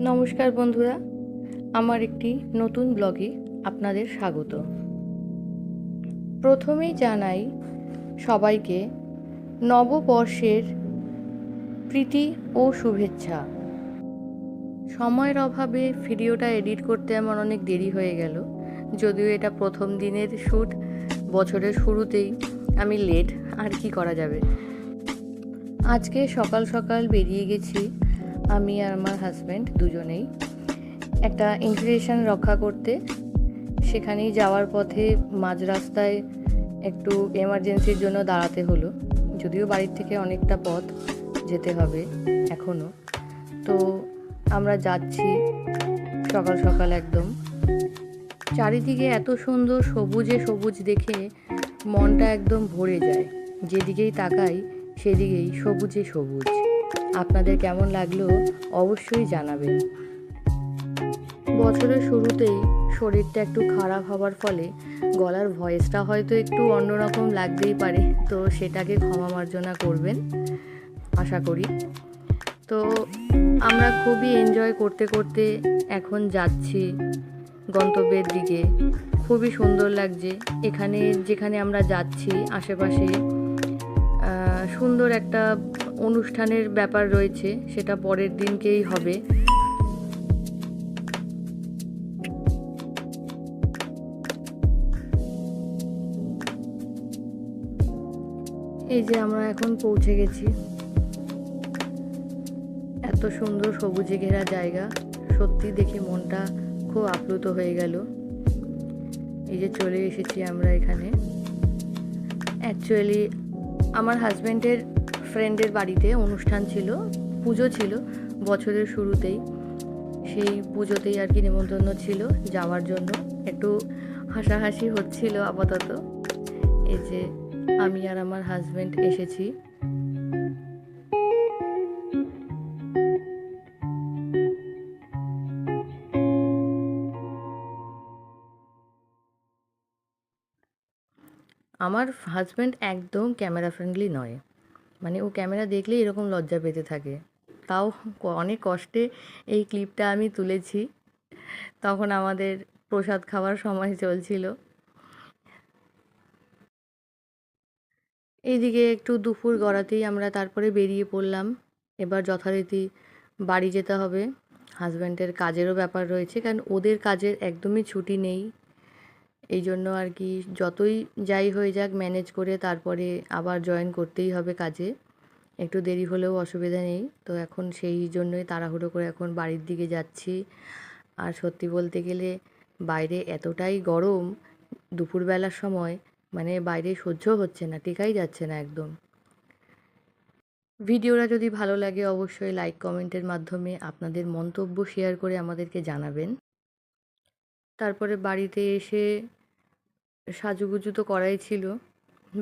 নমস্কার বন্ধুরা, আমার একটি নতুন ব্লগে আপনাদের স্বাগত। প্রথমেই জানাই সবাইকে নববর্ষের প্রীতি ও শুভেচ্ছা। সময়ের অভাবে ভিডিওটা এডিট করতে আমার অনেক দেরি হয়ে গেল, যদিও এটা প্রথম দিনের শ্যুট, বছরের শুরুতেই আমি লেট, আর কি করা যাবে। আজকে সকাল সকাল বেরিয়ে গেছি আমি আর আমার হাজব্যান্ড দুজনেই একটা ইনভিটেশন রক্ষা করতে। সেখানেই যাওয়ার পথে মাঝ রাস্তায় একটু এমার্জেন্সির জন্য দাঁড়াতে হলো, যদিও বাড়ির থেকে অনেকটা পথ যেতে হবে এখনও। তো আমরা যাচ্ছি সকাল সকাল একদম। চারিদিকে এত সুন্দর সবুজে সবুজ দেখে মনটা একদম ভরে যায়, যেদিকেই তাকাই সেদিকেই সবুজে সবুজ। আপনাদের কেমন লাগলো অবশ্যই জানাবেন। বছরের শুরুতেই শরীরটা একটু খারাপ হওয়ার ফলে গলার ভয়েসটা হয়তো একটু অন্যরকম লাগতেই পারে, তো সেটাকে ক্ষমা মার্জনা করবেন আশা করি। তো আমরা খুবই এনজয় করতে করতে এখন যাচ্ছি গন্তব্যের দিকে। খুবই সুন্দর লাগছে এখানে, যেখানে আমরা যাচ্ছি আশেপাশে সুন্দর একটা অনুষ্ঠানের ব্যাপার রয়েছে, সেটা পরের দিনকেই হবে। এই যে আমরা এখন পৌঁছে গেছি। এত সুন্দর সবুজে ঘেরা জায়গা, সত্যি দেখে মনটা খুব আপ্লুত হয়ে গেল। এই যে চলে এসেছি আমরা এখানে। অ্যাকচুয়ালি আমার হাজব্যান্ডের ফ্রেন্ডের বাড়িতে অনুষ্ঠান ছিল, পুজো ছিল বছরের শুরুতেই। সেই পুজোতেই আর কি নেমন্তন্ন ছিল যাওয়ার জন্য। একটু হাসাহাসি হচ্ছিল আপাতত। এই যে আমি আর আমার হাজব্যান্ড এসেছি। আমার হাজব্যান্ড একদম ক্যামেরা ফ্রেন্ডলি নয়, মানে ও ক্যামেরা দেখলেই এরকম লজ্জা পেতে থাকে। তাও অনেক কষ্টে এই ক্লিপটা আমি তুলেছি, তখন আমাদের প্রসাদ খাওয়ার সময় চলছিল। এইদিকে একটু দুপুর গড়াতেই আমরা তারপরে বেরিয়ে পড়লাম। এবার যথারীতি বাড়ি যেতে হবে। হাজব্যান্ডের কাজেরও ব্যাপার রয়েছে, কারণ ওদের কাজের একদমই ছুটি নেই। এই জন্য আর কি যতই যাই হয়ে যাক ম্যানেজ করে তারপরে আবার জয়েন করতেই হবে কাজে। একটু দেরি হলেও অসুবিধা নেই। তো এখন সেই জন্যই তাড়াহুড়ো করে এখন বাড়ির দিকে যাচ্ছি। আর সত্যি বলতে গেলে বাইরে এতটাই গরম দুপুরবেলার সময়, মানে বাইরে সহ্য হচ্ছে না, টেকাই যাচ্ছে না একদম। ভিডিওটা যদি ভালো লাগে অবশ্যই লাইক কমেন্টের মাধ্যমে আপনাদের মন্তব্য শেয়ার করে আমাদেরকে জানাবেন। তারপরে বাড়িতে এসে সাজুগুজু তো করাই ছিল,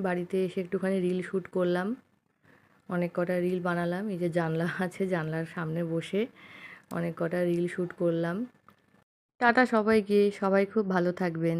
বাড়িতে এসে একটুখানি রিল শ্যুট করলাম, অনেক কটা রিল বানালাম। এই যে জানলা আছে, জানলার সামনে বসে অনেক কটা রিল শ্যুট করলাম। টাটা সবাইকে, সবাই খুব ভালো থাকবেন।